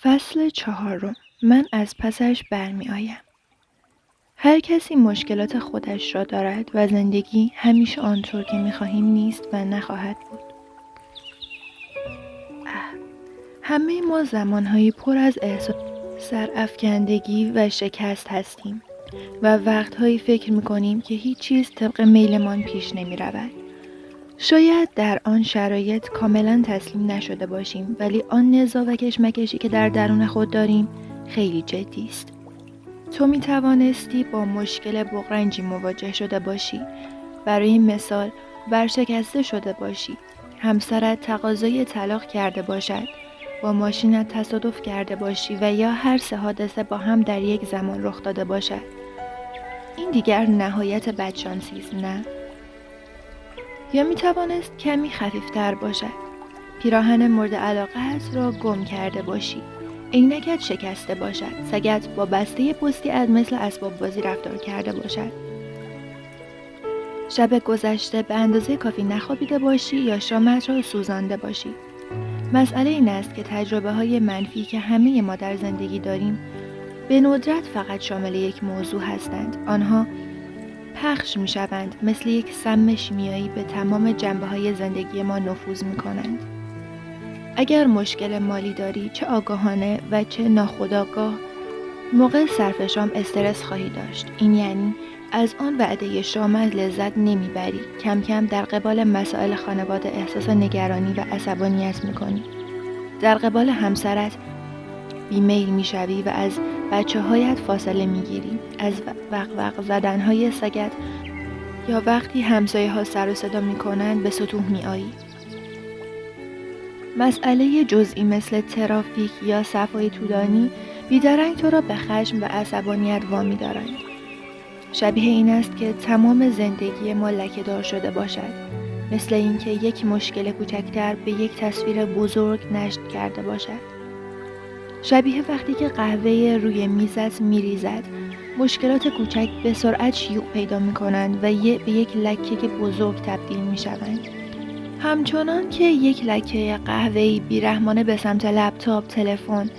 فصل 4. من از پسش برمی آیم. هر کسی مشکلات خودش را دارد و زندگی همیشه آنطور که می خواهیم نیست و نخواهد بود. همه ما زمانهایی پر از احساس سرافکندگی و شکست هستیم و وقتهایی فکر می کنیم که هیچ چیز طبق میلمان پیش نمی رود. شاید در آن شرایط کاملا تسلیم نشده باشیم، ولی آن نزاع و کشمکشی که در درون خود داریم خیلی جدی است. تو می توانستی با مشکل بغرنجی مواجه شده باشی، برای مثال ورشکسته شده باشی، همسرت تقاضای طلاق کرده باشد، با ماشینت تصادف کرده باشی و یا هر سه حادثه با هم در یک زمان رخ داده باشد. این دیگر نهایت بدشانسی است، نه؟ یا می توانست کمی خفیفتر باشد. پیراهن مورد علاقه‌ات را گم کرده باشی، عینکت شکسته باشد، سگت با بسته پستی از مثل اسباب بازی رفتار کرده باشد. شب گذشته به اندازه کافی نخوابیده باشی یا شامت را سوزانده باشی. مسئله این است که تجربه‌های منفی که همه ما در زندگی داریم به ندرت فقط شامل یک موضوع هستند. آنها پخش می شوند، مثل یک سم شیمیایی به تمام جنبه‌های زندگی ما نفوذ می کنند. اگر مشکل مالی داری، چه آگاهانه و چه ناخودآگاه، موقع صرف شام استرس خواهی داشت. این یعنی از آن وعده شامت لذت نمیبری. کم کم در قبال مسائل خانواده احساس نگرانی و عصبانیت میکنی. در قبال همسرت بیمیل میشوی و از بچه‌هایت فاصله میگیری. از وق زدنهای سگت یا وقتی همسایه ها سر و صدا میکنند به سطوح میآیی. مسئله جزئی مثل ترافیک یا صفای طولانی بیدرنگ تو را به خشم و عصبانیت وامی دارند. شبیه این است که تمام زندگی ما لکه‌دار شده باشد، مثل اینکه یک مشکل کوچکتر به یک تصویر بزرگ نشت کرده باشد. شبیه وقتی که قهوه روی میزت میریزد، مشکلات کوچک به سرعت شیوع پیدا می‌کنند و به یک لکه بزرگ تبدیل می‌شوند. همچنان که یک لکه قهوه‌ای بیرحمانه به سمت لپتاپ، تلفن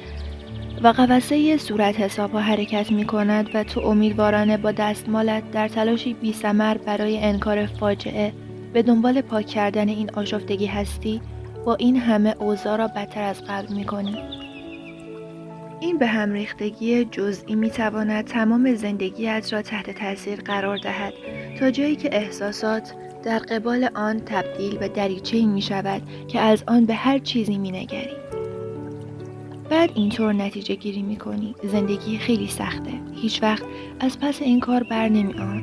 و قفسه صورت حساب ها حرکت می کند و تو امیدوارانه با دستمالت در تلاشی بی ثمر برای انکار فاجعه به دنبال پاک کردن این آشفتگی هستی، با این همه اوضاع را بدتر از قبل می کنی. این به هم ریختگی جزئی می تواند تمام زندگیت را تحت تاثیر قرار دهد تا جایی که احساسات در قبال آن تبدیل به دریچه‌ای می شود که از آن به هر چیزی می نگری. بعد اینطور نتیجه گیری می کنی. زندگی خیلی سخته. هیچ وقت از پس این کار بر نمی آن.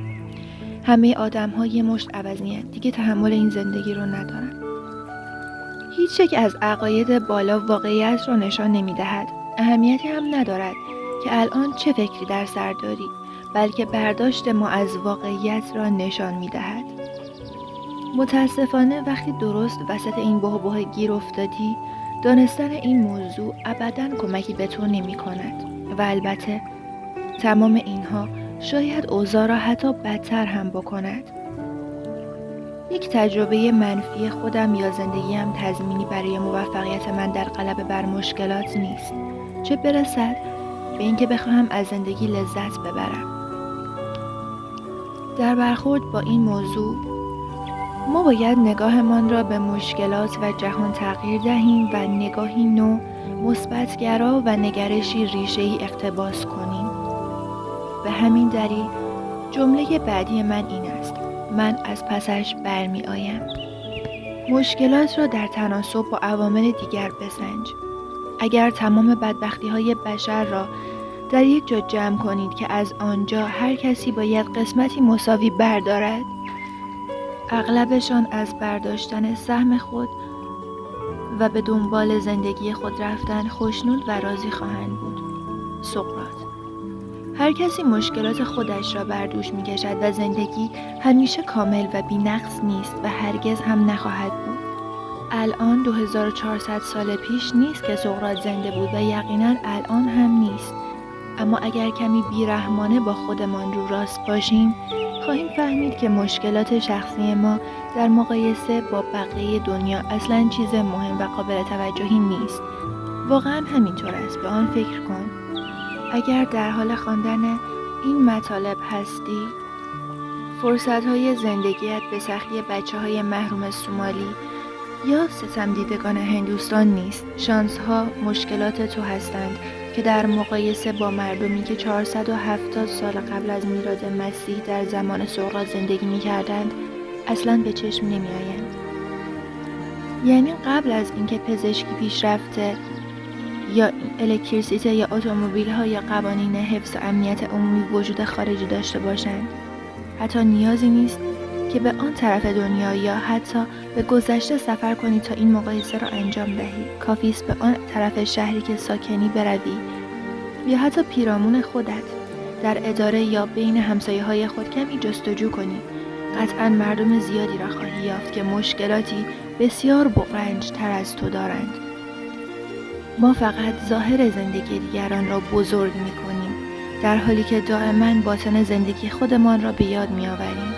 همه آدم ها یه مشت عوضی، دیگه تحمل این زندگی رو ندارن. هیچ یک از عقاید بالا واقعیت رو نشان نمی دهد. اهمیتی هم ندارد که الان چه فکری در سر داری، بلکه برداشت ما از واقعیت را نشان می دهد. متاسفانه وقتی درست وسط این بحبوح گیر افتادی، دانستن این موضوع ابداً کمکی به تو نمی کند و البته تمام اینها شاید اوضاع را حتی بدتر هم بکند. یک تجربه منفی خودم یا زندگیم تضمینی برای موفقیت من در غلبه بر مشکلات نیست، چه برسد به اینکه بخواهم از زندگی لذت ببرم. در برخورد با این موضوع ما باید نگاهمان را به مشکلات و جهان تغییر دهیم و نگاهی نو، مثبت‌گرا و نگرشی ریشه‌ای اقتباس کنیم. به همین دلیل جمله بعدی من این است: من از پسش برمی آیم. مشکلات را در تناسب با عوامل دیگر بسنج. اگر تمام بدبختی‌های بشر را در یک جا جمع کنید که از آنجا هر کسی باید قسمتی مساوی بردارد، اغلبشان از برداشتن سهم خود و به دنبال زندگی خود رفتن خوشنود و راضی خواهند بود. سقراط. هر کسی مشکلات خودش را بر دوش می کشد و زندگی همیشه کامل و بی‌نقص نیست و هرگز هم نخواهد بود. الان 2400 سال پیش نیست که سقراط زنده بود و یقیناً الان هم نیست. اما اگر کمی بیرحمانه با خودمان رو راست باشیم، خواهیم فهمید که مشکلات شخصی ما در مقایسه با بقیه دنیا اصلاً چیز مهم و قابل توجهی نیست واقعا همینطور است. به آن فکر کن. اگر در حال خواندن این مطالب هستی، فرصت‌های زندگیت به سختی بچه‌های محروم سومالی یا ستمدیدگان هندوستان نیست. شانس‌ها مشکلات تو هستند که در مقایسه با مردمی که 470 سال قبل از میلاد مسیح در زمان سقراط زندگی می‌کردند اصلاً به چشم نمی‌آیند. یعنی قبل از اینکه پزشکی پیشرفته یا الکتریسیته یا اتومبیل‌ها یا قوانین حفظ امنیت عمومی وجود خارجی داشته باشند، حتی نیازی نیست که به آن طرف دنیا یا حتی به گذشته سفر کنی تا این مقایسه را انجام دهی. کافی است به آن طرف شهری که ساکنی بروی یا حتی پیرامون خودت در اداره یا بین همسایه‌های خود کمی جستجو کنی. قطعاً مردم زیادی را خواهی یافت که مشکلاتی بسیار بغرنج تر از تو دارند. ما فقط ظاهر زندگی دیگران را بزرگ می‌کنیم، در حالی که دائما باطن زندگی خودمان را به یاد می‌آوریم.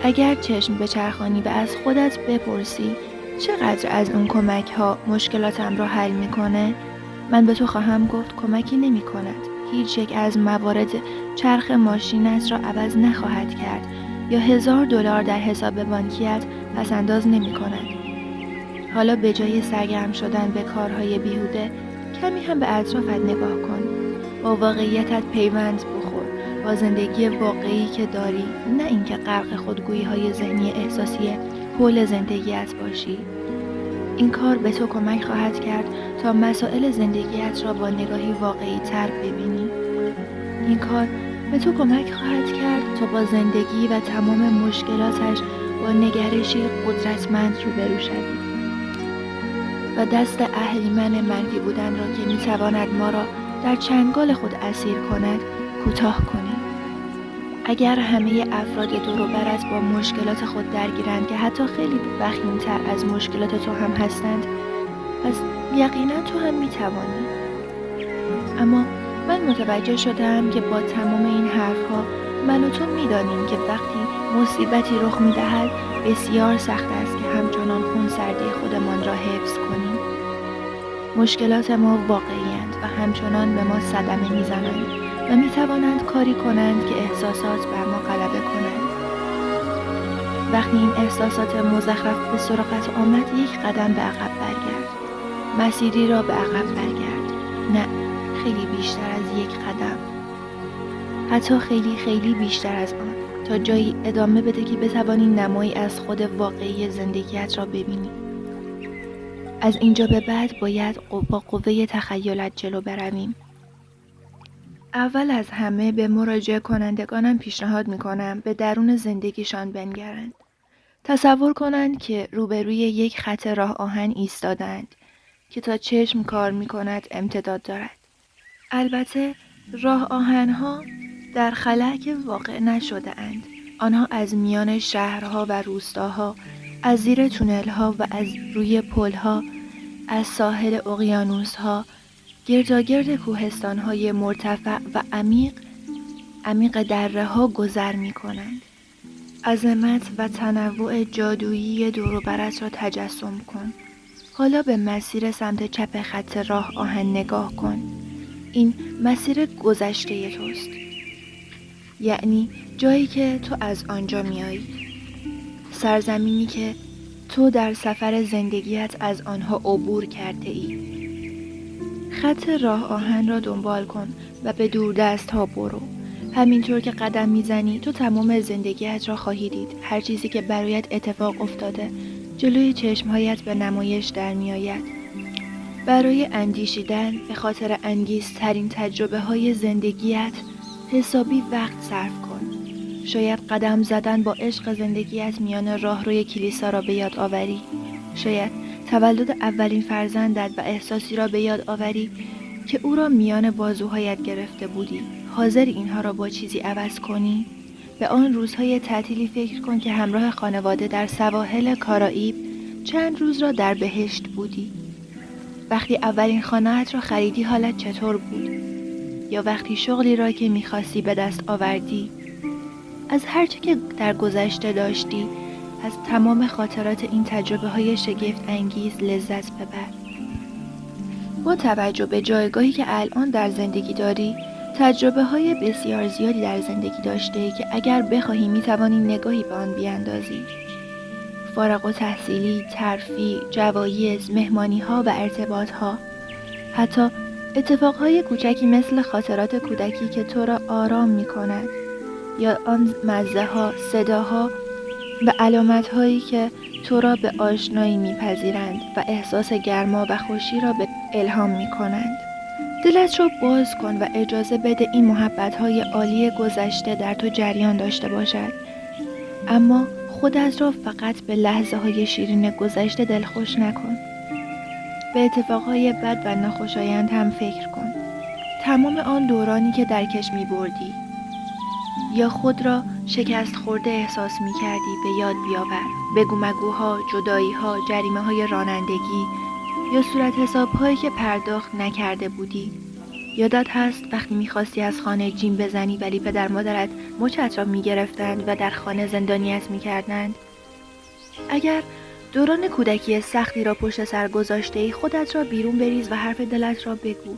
اگر چشم بچرخانی و از خودت بپرسی چقدر از اون کمک‌ها مشکلاتم را حل می‌کنه، من به تو خواهم گفت کمکی نمی‌کند. هیچ یک از موارد چرخ ماشینت را عوض نخواهد کرد یا $1000 در حساب بانکیت پس‌انداز نمی‌کند. حالا به جای سرگرم شدن به کارهای بیهوده، کمی هم به اطرافت نگاه کن. با واقعیتت پیوند بخور، با زندگی واقعی که داری، نه اینکه غرق خودگویی‌های ذهنی احساسی حول زندگیت باشی. این کار به تو کمک خواهد کرد تا مسائل زندگیت را با نگاهی واقعی تر ببینی. این کار به تو کمک خواهد کرد تا با زندگی و تمام مشکلاتش با نگرشی قدرتمند روبرو شوی و دست اهریمن منفی بودن را که میتواند ما را در چنگال خود اسیر کند کوتاه کنی. اگر همه افراد دور و برت با مشکلات خود درگیرند که حتی خیلی وخیم‌تر از مشکلات تو هم هستند، پس یقینا تو هم میتوانی. اما من متوجه شدم که با تمام این حرفها من و تو میدانیم که وقتی مصیبتی رخ میدهد بسیار سخت است که همچنان خونسردی خودمان را حفظ کنیم. مشکلات ما واقعی‌اند و همچنان به ما صدمه میزنند و میتوانند کاری کنند که احساسات بر ما غلبه کنند. وقتی این احساسات مزخرف به سراغت آمد، یک قدم به عقب برگرد. مسیری را به عقب برگرد. نه، خیلی بیشتر از یک قدم. حتی خیلی خیلی بیشتر از آن، تا جایی ادامه بده که بتوانی نمایی از خود واقعی زندگیت را ببینی. از اینجا به بعد باید با قوه تخیلت جلو برویم. اول از همه به مراجعه کنندگانم پیشنهاد میکنم به درون زندگیشان بنگرند. تصور کنند که روبروی یک خط راه آهن ایستادند که تا چشم کار میکند امتداد دارد. البته راه آهنها در خلأ واقع نشده اند. آنها از میان شهرها و روستاها، از زیر تونل‌ها و از روی پل‌ها، از ساحل اقیانوس‌ها، گرداگرد کوهستان‌های مرتفع و عمیق دره‌ها گذر می‌کنند. عظمت و تنوع جادویی دور و برت را تجسم کن. حالا به مسیر سمت چپ خط راه آهن نگاه کن. این مسیر گذشته توست. یعنی جایی که تو از آنجا میایی. سرزمینی که تو در سفر زندگیت از آنها عبور کرده ای. خط راه آهن را دنبال کن و به دوردست ها برو. همینطور که قدم میزنی تو تمام زندگیت را خواهی دید. هر چیزی که برایت اتفاق افتاده جلوی چشمهایت به نمایش در میآید. برای اندیشیدن به خاطر انگیزترین تجربه های زندگیت حسابی وقت صرف کن. شاید قدم زدن با عشق زندگیت میان راهروی کلیسا را به یاد آوری. شاید تولد اولین فرزندت و احساسی را به یاد آوری که او را میان بازوهایت گرفته بودی. حاضر اینها را با چیزی عوض کنی؟ به آن روزهای تعطیلی فکر کن که همراه خانواده در سواحل کارائیب چند روز را در بهشت بودی. وقتی اولین خانه‌ات را خریدی حالت چطور بود؟ یا وقتی شغلی را که می‌خواستی به دست آوردی؟ از هرچه که در گذشته داشتی، از تمام خاطرات این تجربه‌های شگفت انگیز لذت ببر. با توجه به جایگاهی که الان در زندگی داری، تجربه‌های بسیار زیادی در زندگی داشته‌ای که اگر بخواهی می‌توانی نگاهی به آن بیندازی. فارغ التحصیلی، ترفیع، جوایز، مهمانی‌ها و ارتباط‌ها. حتی اتفاقهای کوچکی مثل خاطرات کودکی که تو را آرام می‌کند یا آن مزه‌ها، صداها و علامت‌هایی که تو را به آشنایی می‌پذیرند و احساس گرما و خوشی را به الهام می‌کنند. دلت را باز کن و اجازه بده این محبت‌های عالی گذشته در تو جریان داشته باشد. اما خودت را فقط به لحظه‌های شیرین گذشته دلخوش نکن. به اتفاقهای بد و ناخوشایند هم فکر کن. تمام آن دورانی که در کش می‌بردی یا خود را شکست خورده احساس می‌کردی به یاد بیاور. بگو مگوها، جدایی‌ها، جریمه‌های رانندگی یا صورت حساب‌هایی که پرداخت نکرده بودی. یادت هست وقتی می‌خواستی از خانه جیم بزنی ولی پدر مادرت مچت را می‌گرفتند و در خانه زندانیت می‌کردند؟ اگر دوران کودکی سختی را پشت سر گذاشته‌ای، خودت را بیرون بریز و حرف دلت را بگو.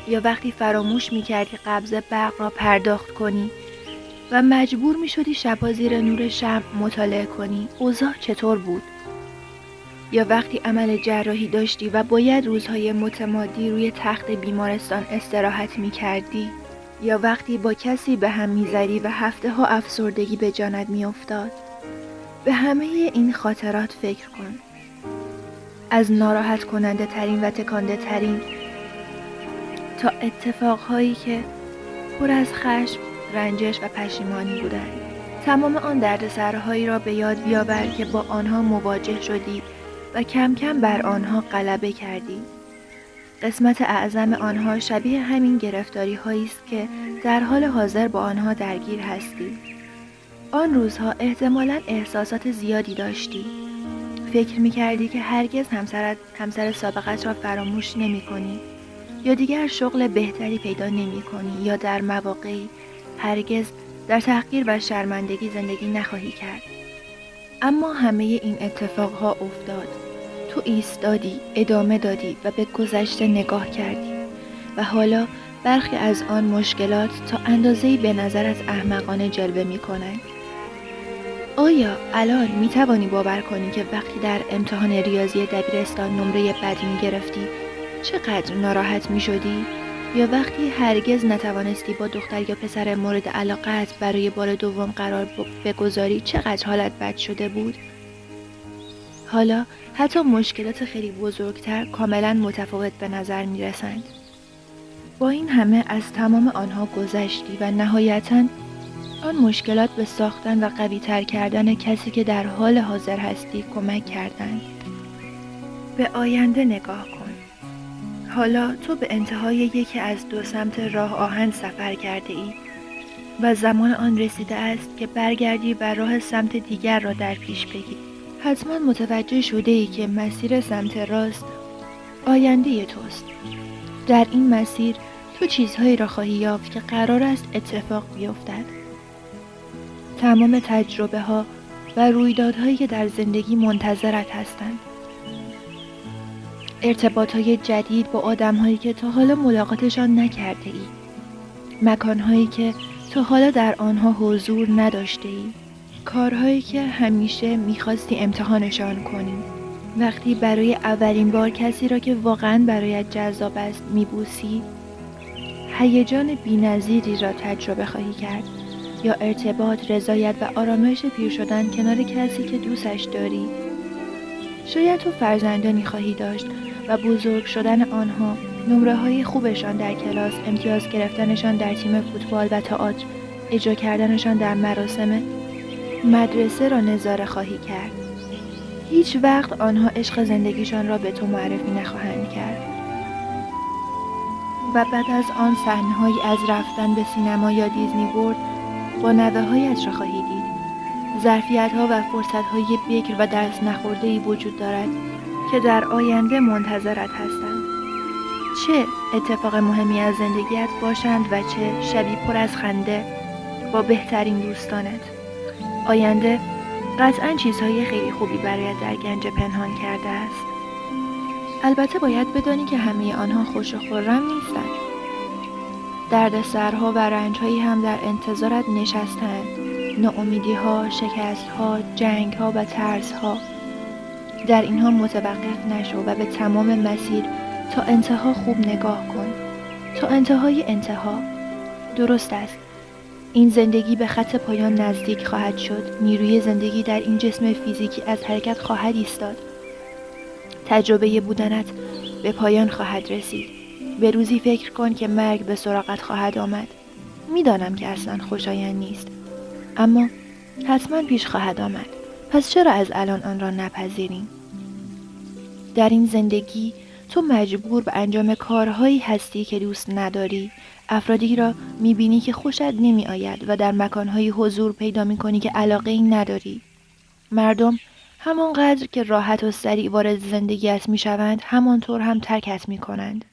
یا وقتی فراموش می‌کردی قبض برق را پرداخت کنی و مجبور می‌شدی شب‌ها زیر نور شمع مطالعه کنی، اوضاع چطور بود؟ یا وقتی عمل جراحی داشتی و باید روزهای متمادی روی تخت بیمارستان استراحت می‌کردی؟ یا وقتی با کسی به هم می‌زدی و هفته‌ها افسردگی به جانت می‌افتاد؟ به همه این خاطرات فکر کن. از ناراحت کننده ترین و تکانده ترین تا اتفاقهایی که پر از خشم، رنجش و پشیمانی بودند. تمام آن دردسرهایی را به یاد بیاور که با آنها مواجه شدی و کم کم بر آنها غلبه کردی. قسمت اعظم آنها شبیه همین گرفتاری هایی است که در حال حاضر با آنها درگیر هستی. آن روزها احتمالاً احساسات زیادی داشتی. فکر می‌کردی که هرگز همسر سابقت را فراموش نمی‌کنی یا دیگر شغل بهتری پیدا نمی‌کنی یا در مواقعی هرگز در تحقیر و شرمندگی زندگی نخواهی کرد. اما همه این اتفاقها افتاد. تو ایستادی، ادامه دادی و به گذشته نگاه کردی و حالا برخی از آن مشکلات تا اندازه‌ای به نظرت احمقانه جلوه می‌کنند. آیا الان می‌توانی باور کنی که وقتی در امتحان ریاضی دبیرستان نمره بد می‌گرفتی چقدر ناراحت می‌شدی؟ یا وقتی هرگز نتوانستی با دختر یا پسر مورد علاقت برای بار دوم قرار بگذاری چقدر حالت بد شده بود؟ حالا حتی مشکلات خیلی بزرگتر کاملا متفاوت به نظر می‌رسند. با این همه از تمام آنها گذشتی و نهایتاً آن مشکلات به ساختن و قوی‌تر کردن کسی که در حال حاضر هستی کمک کردند. به آینده نگاه کن. حالا تو به انتهای یکی از دو سمت راه آهن سفر کرده ای و زمان آن رسیده است که برگردی و راه سمت دیگر را در پیش بگیری. حتما متوجه شده ای که مسیر سمت راست آینده توست. در این مسیر تو چیزهایی را خواهی یافت که قرار است اتفاق بیفتد. تمام تجربه ها و رویدادهایی که در زندگی منتظرت هستند. ارتباطهای جدید با آدمهایی که تا حالا ملاقاتشان نکرده ای. مکانهایی که تا حالا در آنها حضور نداشته ای. کارهایی که همیشه میخواستی امتحانشان کنی. وقتی برای اولین بار کسی را که واقعاً برایت جذاب است میبوسی، هیجان بی‌نظیری را تجربه خواهی کرد. یا ارتباط، رضایت و آرامش پیر شدن کنار کسی که دوستش داری. شاید تو فرزندانی خواهی داشت و بزرگ شدن آنها، نمره‌های خوبشان در کلاس، امتیاز گرفتنشان در تیم فوتبال و تئاتر، اجرا کردنشان در مراسم مدرسه را نظاره خواهی کرد. هیچ وقت آنها عشق زندگیشان را به تو معرفی نخواهند کرد. و بعد از آن صحنه‌هایی از رفتن به سینما یا دیزنی ورلد با نوه‌هایت را خواهی دید. ظرفیت‌ها و فرصت‌های بکر و دست نخورده‌ای وجود دارد که در آینده منتظرت هستند. چه اتفاق مهمی از زندگیت باشند و چه شبی پر از خنده با بهترین دوستانت. آینده قطعاً چیزهای خیلی خوبی برایت در گنج پنهان کرده است. البته باید بدانی که همه آنها خوش و خرم نیستند. دردسرها و رنجهایی هم در انتظارت نشستند. ناامیدی‌ها، شکست‌ها، جنگ‌ها و ترس‌ها. در اینها متوقف نشو و به تمام مسیر تا انتها خوب نگاه کن. تا انتهای انتها. درست است. این زندگی به خط پایان نزدیک خواهد شد. نیروی زندگی در این جسم فیزیکی از حرکت خواهد ایستاد. تجربه بودنت به پایان خواهد رسید. به روزی فکر کن که مرگ به سراغت خواهد آمد. میدانم که اصلا خوشایند نیست. اما حتما پیش خواهد آمد. پس چرا از الان آن را نپذیریم؟ در این زندگی تو مجبور به انجام کارهایی هستی که دوست نداری. افرادی را میبینی که خوشت نمی آید و در مکانهایی حضور پیدا میکنی که علاقه ای نداری. مردم همانقدر که راحت و سریع وارد زندگیت میشوند همانطور هم ترکت میکنند.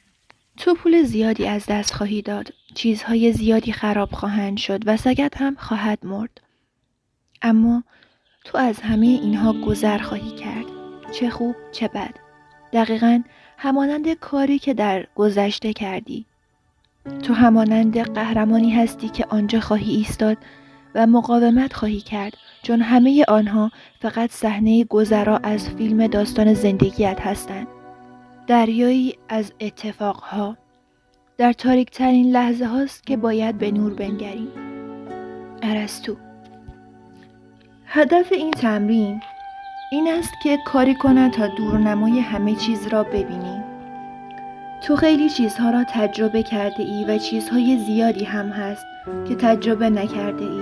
تو پول زیادی از دست خواهی داد. چیزهای زیادی خراب خواهند شد و سگت هم خواهد مرد. اما تو از همه اینها گذر خواهی کرد. چه خوب چه بد. دقیقاً همانند کاری که در گذشته کردی. تو همانند قهرمانی هستی که آنجا خواهی ایستاد و مقاومت خواهی کرد، چون همه آنها فقط صحنه گذرا از فیلم داستان زندگیت هستند. دریایی از اتفاقها. در تاریک‌ترین لحظه هاست که باید به نور بنگریم. ارسطو. هدف این تمرین این است که کاری کنند تا دورنمای همه چیز را ببینی. تو خیلی چیزها را تجربه کرده ای و چیزهای زیادی هم هست که تجربه نکرده ای.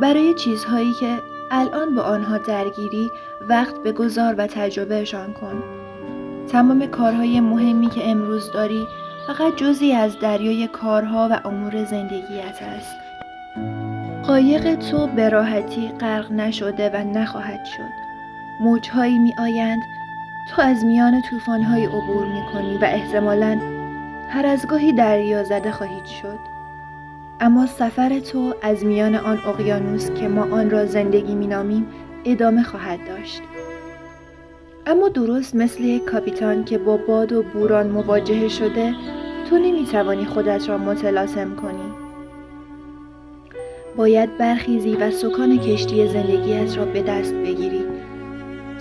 برای چیزهایی که الان با آنها درگیری وقت بگذار و تجربهشان کن. تمام کارهای مهمی که امروز داری فقط جزئی از دریای کارها و امور زندگیت است. قایق تو به راحتی غرق نشده و نخواهد شد. موجهایی می آیند، تو از میان طوفان‌های عبور می‌کنی و احتمالاً هر از گاهی دریا زده خواهید شد. اما سفر تو از میان آن اقیانوس که ما آن را زندگی می‌نامیم ادامه خواهد داشت. اما درست مثل یک کاپیتان که با باد و بوران مواجه شده، تو نمی‌توانی خودت را متلاطم کنی. باید برخیزی و سکان کشتی زندگیت را به دست بگیری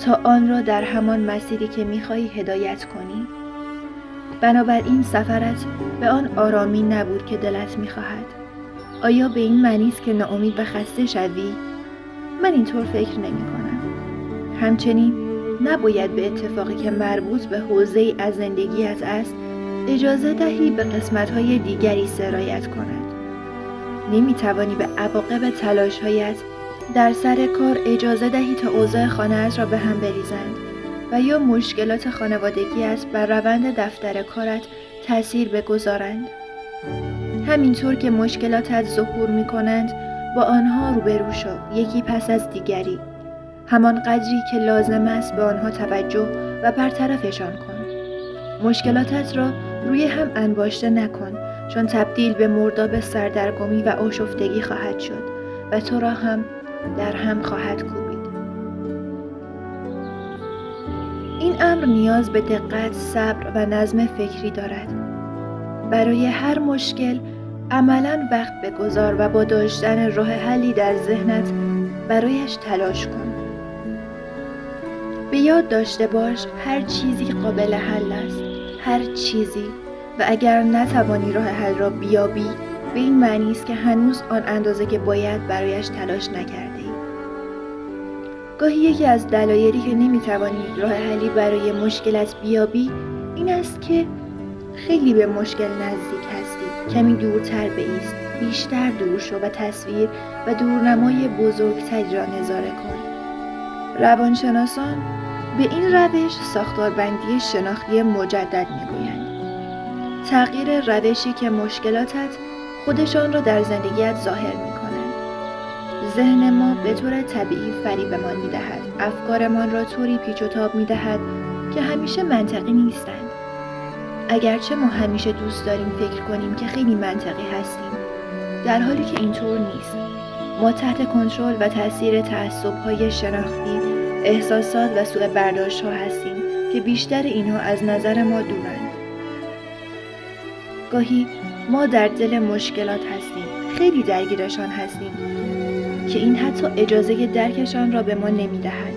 تا آن را در همان مسیری که می‌خواهی هدایت کنی. بنابراین سفرت به آن آرامی نبود که دلت می‌خواهد. آیا به این معنی است که ناامید و خسته شوی؟ من اینطور فکر نمی‌کنم. همچنین نباید به اتفاقی که مربوط به حوزه‌ای از زندگیت است اجازه دهی به قسمت‌های دیگری سرایت کند. نمی‌توانی به عواقب تلاش‌هایت در سر کار اجازه دهی تا اوضاع خانه‌ات را به هم بریزند و یا مشکلات خانوادگیت بر روند دفتر کارت تأثیر بگذارند. همینطور که مشکلاتت ظهور می‌کنند با آنها روبرو شو، یکی پس از دیگری. همان قدری که لازم است به آنها توجه و برطرفشان کن. مشکلاتت را روی هم انباشته نکن، چون تبدیل به مرداب سردرگمی و آشفتگی خواهد شد و تو را هم در هم خواهد کوبید. این امر نیاز به دقت، صبر و نظم فکری دارد. برای هر مشکل عملاً وقت بگذار و با داشتن راه حلی در ذهنت برایش تلاش کن. به یاد داشته باش هر چیزی قابل حل است. هر چیزی. و اگر نتوانی راه حل را بیابی به این معنی است که هنوز آن اندازه که باید برایش تلاش نکرده ای. گاهی یکی از دلایلی که نمیتوانی راه حلی برای مشکلت بیابی این است که خیلی به مشکل نزدیک هستی. کمی دورتر بایست، بیشتر دور شو و تصویر و دورنمای بزرگتری را نظاره کن. روانشناسان به این روش ساختاربندی شناختی مجدد میگویند. تغییر روشی که مشکلاتت خودشان را در زندگیت ظاهر می‌کنند. ذهن ما به طور طبیعی فریبمان می‌دهد. افکارمان را طوری پیچ و تاب می‌دهد که همیشه منطقی نیستند. اگرچه ما همیشه دوست داریم فکر کنیم که خیلی منطقی هستیم، در حالی که اینطور نیست. ما تحت کنترل و تأثیر تعصب‌های شناختی، احساسات و سوء برداشت‌ها هستیم که بیشتر اینها از نظر ما دورند. گاهی ما در دل مشکلات هستیم، خیلی درگیرشان هستیم که این حتی اجازه درکشان را به ما نمی‌دهد.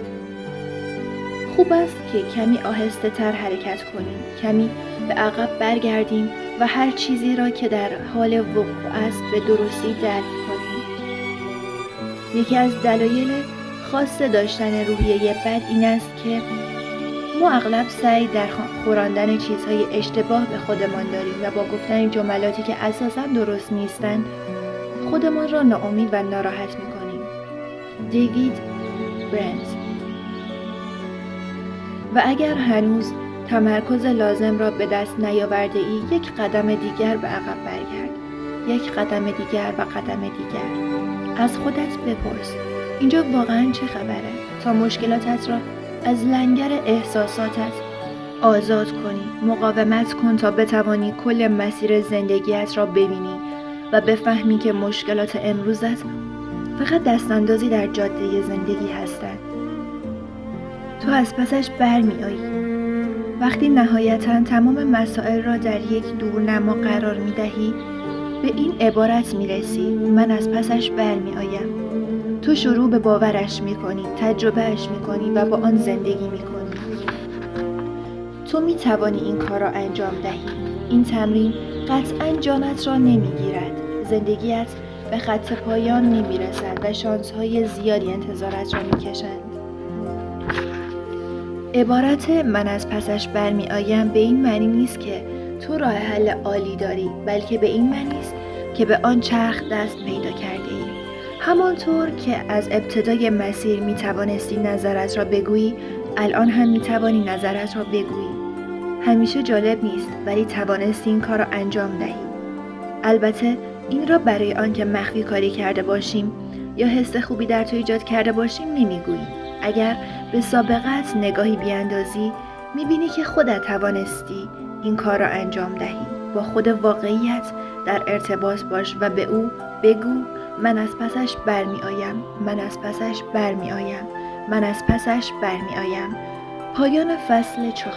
خوب است که کمی آهسته تر حرکت کنیم، کمی به عقب برگردیم و هر چیزی را که در حال وقوع است به درستی درک کنیم. یکی از دلایل خاص داشتن روحیه بد این است که ما اغلب سعی در خوراندن چیزهای اشتباه به خودمان داریم و با گفتن جملاتی که اساساً درست نیستند خودمان را ناامید و ناراحت می‌کنیم. دیوید برنز. و اگر هنوز تمرکز لازم را به دست نیاورده ای، یک قدم دیگر به عقب برگرد. یک قدم دیگر و قدم دیگر. از خودت بپرس اینجا واقعاً چه خبره؟ تا مشکلاتت را از لنگر احساساتت آزاد کنی. مقاومت کن تا بتوانی کل مسیر زندگیت را ببینی و بفهمی که مشکلات امروزت فقط دستاندازی در جاده زندگی هستند. تو از پسش برمی آیی. وقتی نهایتاً تمام مسائل را در یک دورنما قرار می دهی، به این عبارت می رسی: من از پسش برمی آیم. تو شروع به باورش می کنی، تجربهش می کنی و با آن زندگی می کنی. تو می توانی این کار را انجام دهی. این تمرین قطعاً جانت را نمی گیرد. زندگیت به خط پایان نمی رسد و شانس‌های زیادی انتظارت را می کشند. عبارت من از پسش برمی آیم به این معنی نیست که تو راه حل عالی داری، بلکه به این معنی است که به آن چرخ دست پیدا کرده ای. همانطور که از ابتدای مسیر می توانستی نظرت را بگویی، الان هم می توانی نظرت را بگویی. همیشه جالب نیست، ولی توانستی این کار را انجام دهی. البته این را برای آنکه مخفی کاری کرده باشیم یا حس خوبی در تو ایجاد کرده باشیم نمیگوییم. اگر به سابقت نگاهی بیاندازی میبینی که خودت توانستی این کار را انجام دهی. با خود واقعیت در ارتباط باش و به او بگو من از پسش برمی آیم. من از پسش برمی آیم. من از پسش برمی آیم. پایان فصل 4.